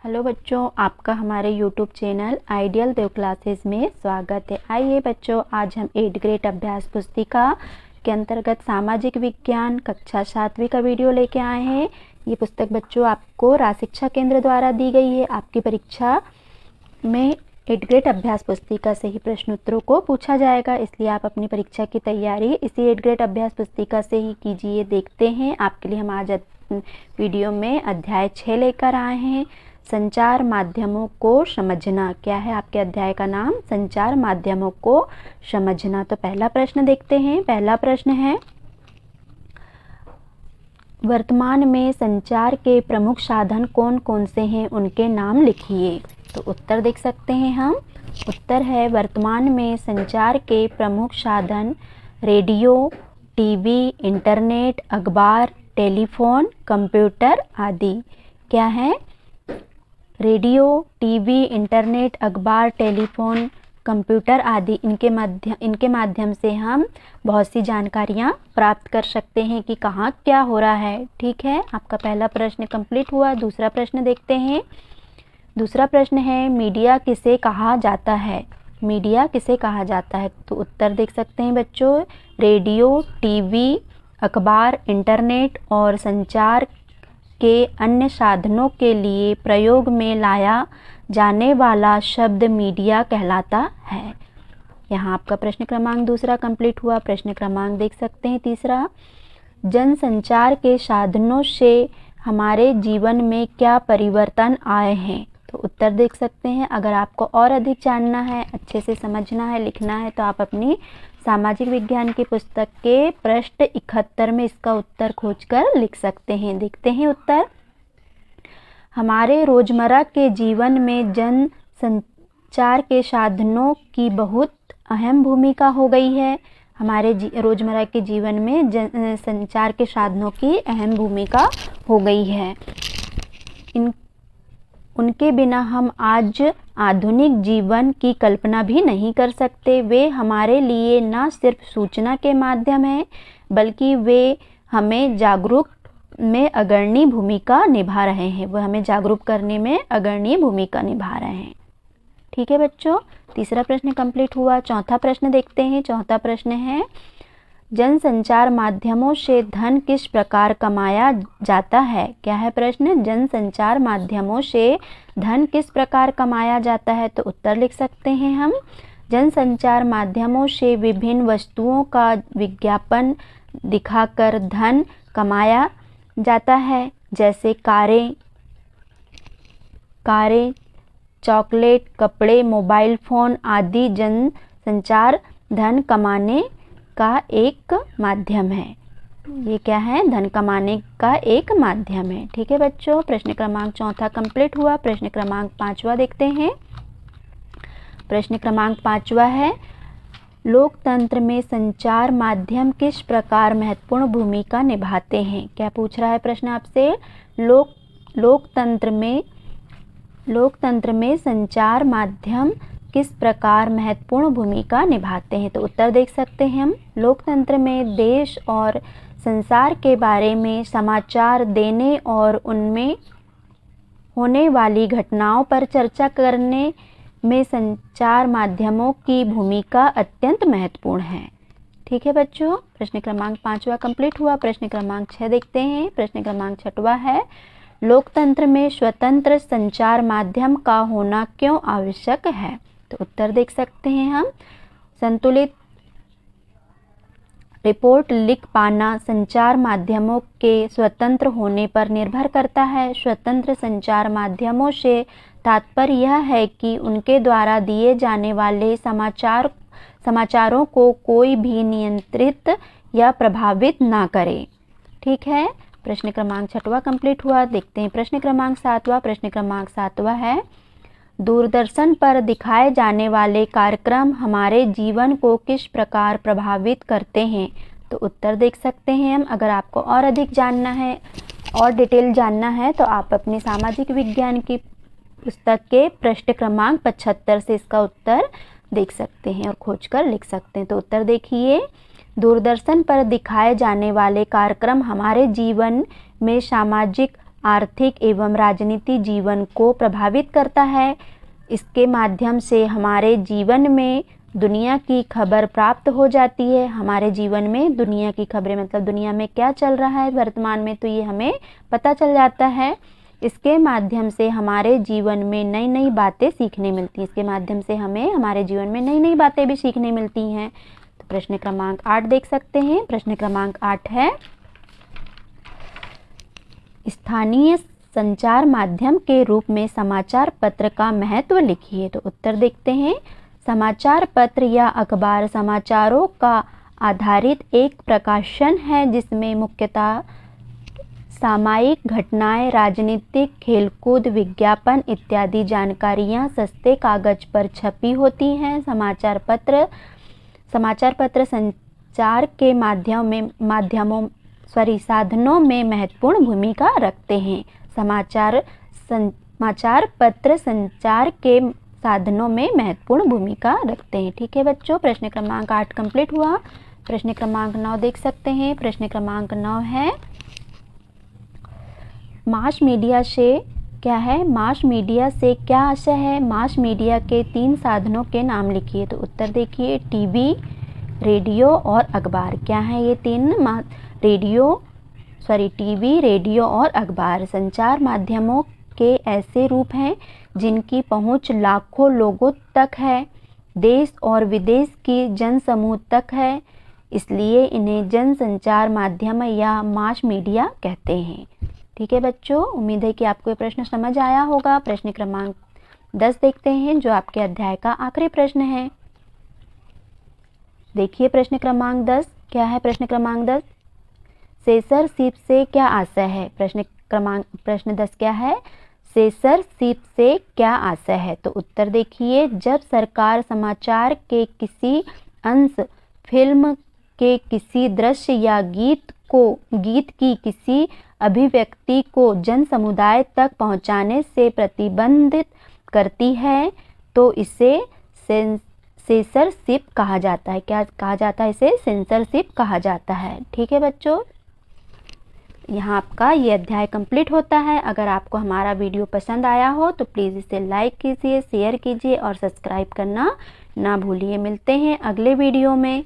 Hello बच्चों, आपका हमारे YouTube चैनल आइडियल देव क्लासेस में स्वागत है। आइए बच्चों, आज हम 8th ग्रेड अभ्यास पुस्तिका के अंतर्गत सामाजिक विज्ञान कक्षा 7वीं का वीडियो लेके आए हैं। ये पुस्तक बच्चों आपको राज शिक्षा केंद्र द्वारा दी गई है। आपकी परीक्षा में 8th ग्रेड अभ्यास पुस्तिका से ही प्रश्न उत्तरों को पूछा जाएगा, इसलिए आप अपनी परीक्षा की तैयारी इसी 8th ग्रेड अभ्यास पुस्तिका से ही कीजिए। देखते हैं आपके लिए हम आज वीडियो में अध्याय 6 लेकर आए हैं, संचार माध्यमों को समझना। क्या है आपके अध्याय का नाम? संचार माध्यमों को समझना। तो पहला प्रश्न देखते हैं। पहला प्रश्न है, वर्तमान में संचार के प्रमुख साधन कौन कौन से हैं, उनके नाम लिखिए। तो उत्तर देख सकते हैं हम। उत्तर है, वर्तमान में संचार के प्रमुख साधन रेडियो, टीवी, इंटरनेट, अखबार, टेलीफोन, कंप्यूटर आदि। क्या है? रेडियो, टीवी, इंटरनेट, अखबार, टेलीफोन, कंप्यूटर आदि। इनके माध्यम से हम बहुत सी जानकारियाँ प्राप्त कर सकते हैं कि कहाँ क्या हो रहा है। ठीक है, आपका पहला प्रश्न कंप्लीट हुआ। दूसरा प्रश्न देखते हैं। दूसरा प्रश्न है, मीडिया किसे कहा जाता है? मीडिया किसे कहा जाता है? तो उत्तर देख सकते हैं बच्चों, रेडियो, टीवी, अखबार, इंटरनेट और संचार के अन्य साधनों के लिए प्रयोग में लाया जाने वाला शब्द मीडिया कहलाता है। यहाँ आपका प्रश्न क्रमांक दूसरा कंप्लीट हुआ। प्रश्न क्रमांक देख सकते हैं तीसरा, जनसंचार के साधनों से हमारे जीवन में क्या परिवर्तन आए हैं? तो उत्तर देख सकते हैं। अगर आपको और अधिक जानना है, अच्छे से समझना है, लिखना है, तो आप अपनी सामाजिक विज्ञान की पुस्तक के पृष्ठ 71 में इसका उत्तर खोजकर लिख सकते हैं। देखते हैं उत्तर। हमारे रोजमर्रा के जीवन में जन संचार के साधनों की बहुत अहम भूमिका हो गई है। हमारे रोजमर्रा के जीवन में जन संचार के साधनों की अहम भूमिका हो गई है। उनके बिना हम आज आधुनिक जीवन की कल्पना भी नहीं कर सकते। वे हमारे लिए न सिर्फ सूचना के माध्यम हैं, बल्कि वे हमें जागरूक में अग्रणी भूमिका निभा रहे हैं। वह हमें जागरूक करने में अग्रणी भूमिका निभा रहे हैं। ठीक है बच्चों, तीसरा प्रश्न कंप्लीट हुआ। चौथा प्रश्न देखते हैं। चौथा प्रश्न है, जनसंचार माध्यमों से धन किस प्रकार कमाया जाता है? क्या है प्रश्न? जनसंचार माध्यमों से धन किस प्रकार कमाया जाता है? तो उत्तर लिख सकते हैं हम। जनसंचार माध्यमों से विभिन्न वस्तुओं का विज्ञापन दिखाकर धन कमाया जाता है, जैसे कारें, चॉकलेट, कपड़े, मोबाइल फोन आदि। जनसंचार धन कमाने का एक माध्यम है। ये क्या है? धन कमाने का एक माध्यम है। ठीक है बच्चों, प्रश्न क्रमांक चौथा कंप्लीट हुआ। प्रश्न क्रमांक पांचवा देखते हैं। प्रश्न क्रमांक पांचवा है, लोकतंत्र में संचार माध्यम किस प्रकार महत्वपूर्ण भूमिका निभाते हैं? क्या पूछ रहा है प्रश्न आपसे? लोकतंत्र में संचार माध्यम किस प्रकार महत्वपूर्ण भूमिका निभाते हैं? तो उत्तर देख सकते हैं हम। लोकतंत्र में देश और संसार के बारे में समाचार देने और उनमें होने वाली घटनाओं पर चर्चा करने में संचार माध्यमों की भूमिका अत्यंत महत्वपूर्ण है। ठीक है बच्चों, प्रश्न क्रमांक पांचवा कंप्लीट हुआ। प्रश्न क्रमांक 6 देखते हैं। प्रश्न क्रमांक 6वां है, लोकतंत्र में स्वतंत्र संचार माध्यम का होना क्यों आवश्यक है? तो उत्तर देख सकते हैं हम। संतुलित रिपोर्ट लिख पाना संचार माध्यमों के स्वतंत्र होने पर निर्भर करता है। स्वतंत्र संचार माध्यमों से तात्पर्य यह है कि उनके द्वारा दिए जाने वाले समाचारों को कोई भी नियंत्रित या प्रभावित ना करे। ठीक है, प्रश्न क्रमांक 6वां कंप्लीट हुआ। देखते हैं प्रश्न क्रमांक 7वां। प्रश्न क्रमांक 7वां है, दूरदर्शन पर दिखाए जाने वाले कार्यक्रम हमारे जीवन को किस प्रकार प्रभावित करते हैं? तो उत्तर देख सकते हैं हम। अगर आपको और अधिक जानना है और डिटेल जानना है, तो आप अपने सामाजिक विज्ञान की पुस्तक के पृष्ठ क्रमांक 75 से इसका उत्तर देख सकते हैं और खोजकर लिख सकते हैं। तो उत्तर देखिए, दूरदर्शन पर दिखाए जाने वाले कार्यक्रम हमारे जीवन में सामाजिक आर्थिक एवं राजनीतिक जीवन को प्रभावित करता है। इसके माध्यम से हमारे जीवन में दुनिया की खबर प्राप्त हो जाती है। हमारे जीवन में दुनिया की खबरें मतलब दुनिया में क्या चल रहा है वर्तमान में, तो ये हमें पता चल जाता है। इसके माध्यम से हमारे जीवन में नई नई बातें सीखने मिलती हैं। इसके माध्यम से हमें हमारे जीवन में नई नई बातें भी सीखने मिलती हैं। तो प्रश्न क्रमांक 8 देख सकते हैं। प्रश्न क्रमांक 8 है, स्थानीय संचार माध्यम के रूप में समाचार पत्र का महत्व लिखिए। तो उत्तर देखते हैं। समाचार पत्र या अखबार समाचारों का आधारित एक प्रकाशन है जिसमें मुख्यतः सामयिक घटनाएं, राजनीतिक, खेलकूद, विज्ञापन इत्यादि जानकारियां सस्ते कागज पर छपी होती हैं। समाचार पत्र संचार के साधनों में महत्वपूर्ण भूमिका रखते हैं। समाचार पत्र संचार के साधनों में महत्वपूर्ण भूमिका रखते हैं। ठीक है बच्चों, प्रश्न क्रमांक 8 कंप्लीट हुआ। प्रश्न क्रमांक 9 देख सकते हैं। प्रश्न क्रमांक 9 है, मास मीडिया से क्या है? मास मीडिया से क्या आशय है? मास मीडिया के 3 साधनों के नाम लिखिए। तो उत्तर देखिए, टीवी, रेडियो और अखबार। क्या है ये 3? टीवी, रेडियो और अखबार संचार माध्यमों के ऐसे रूप हैं जिनकी पहुंच लाखों लोगों तक है, देश और विदेश की जनसमूह तक है, इसलिए इन्हें जनसंचार माध्यम या मास मीडिया कहते हैं। ठीक है बच्चों, उम्मीद है कि आपको ये प्रश्न समझ आया होगा। प्रश्न क्रमांक 10 देखते हैं जो आपके अध्याय का आखिरी प्रश्न है। देखिए प्रश्न क्रमांक 10 क्या है? प्रश्न क्रमांक 10, सेसरशिप से क्या आशय है? प्रश्न 10 क्या है? सेसरशिप से क्या आशय है? तो उत्तर देखिए, जब सरकार समाचार के किसी अंश, फिल्म के किसी दृश्य या गीत की किसी अभिव्यक्ति को जन समुदाय तक पहुंचाने से प्रतिबंधित करती है तो इसे सेंसरशिप कहा जाता है। क्या कहा जाता है? इसे सेंसरशिप कहा जाता है। ठीक है बच्चों, यहाँ आपका ये अध्याय कंप्लीट होता है। अगर आपको हमारा वीडियो पसंद आया हो तो प्लीज़ इसे लाइक कीजिए, शेयर कीजिए और सब्सक्राइब करना ना भूलिए। मिलते हैं अगले वीडियो में।